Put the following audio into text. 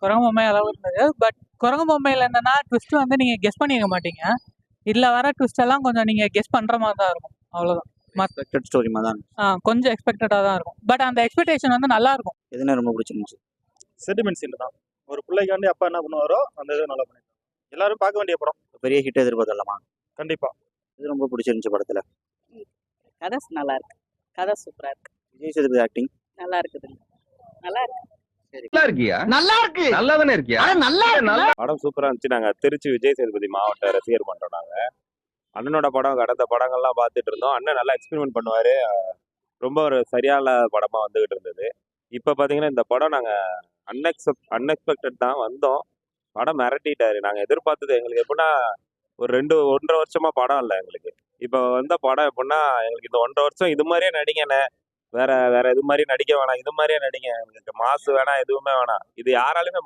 குரங்கு பொம்மை அளவு இருந்தது. பட் குரங்கு பொம்மையில என்னன்னா ட்விஸ்ட் வந்து நீங்க கெஸ் பண்ணிக்க மாட்டீங்க. இதுல வர ட்விஸ்ட் எல்லாம் கொஞ்சம் நீங்க கெஸ் பண்ற மாதிரி தான் இருக்கும். அவ்வளவுதான். எக்ஸ்பெக்டட் ஸ்டோரி மாதிரி தான். கொஞ்சம் எக்ஸ்பெக்டடா தான் இருக்கும். பட் அந்த எக்ஸ்பெக்டேஷன் வந்து நல்லா இருக்கும். எதுனா ரொம்ப பிடிச்சிருந்துச்சு. சென்டிமெண்ட் சீன் தான். ஒரு பிள்ளைக்காண்டி அப்பா என்ன பண்ணுவாரோ அந்த இது நல்லா பண்ணிருக்காங்க. எல்லாரும் பார்க்க வேண்டிய படம். பெரிய ஹிட் எதிர்பார்த்தலாமா? கண்டிப்பா. இது ரொம்ப பிடிச்சிருந்துச்சு படத்துல. கதை நல்லா இருக்கு. கதை சூப்பரா இருக்கு. விஜய் சேதுபதி ஆக்டிங் நல்லா இருக்குது. நல்லா இருக்கு. நல்லா இருக்கியா? நல்லா இருக்கு. நல்லா தானே இருக்கியா? நல்லா நல்லா. படம் சூப்பரா இருந்துச்சு. நாங்க திருச்சி விஜய் சேதுபதி மாவட்ட ரசிகர் பண்றோம். நாங்க அண்ணனோட படம் கடந்த படங்கள்லாம் பார்த்துட்டு இருந்தோம். அண்ணன் நல்லா எக்ஸ்பெரிமெண்ட் பண்ணுவாரு. ரொம்ப ஒரு சரியான படமா வந்துகிட்டு இருந்தது. இப்ப பாத்தீங்கன்னா இந்த படம் நாங்க அன்எக்ஸ்பெக்டட் தான் வந்தோம். படம் மிரட்டிட்டாரு. நாங்க எதிர்பார்த்தது எங்களுக்கு எப்படின்னா ஒரு 1.5 வருஷமா படம் இல்லை எங்களுக்கு. இப்ப வந்த படம் எப்படின்னா எங்களுக்கு இந்த 1.5 வருஷம் இது மாதிரியே நடிங்கண்ணே, வேற இது மாதிரி நடிக்க வேணாம், இது மாதிரியே நடிங்க, எங்களுக்கு மாசு வேணாம், எதுவுமே வேணாம், இது யாராலுமே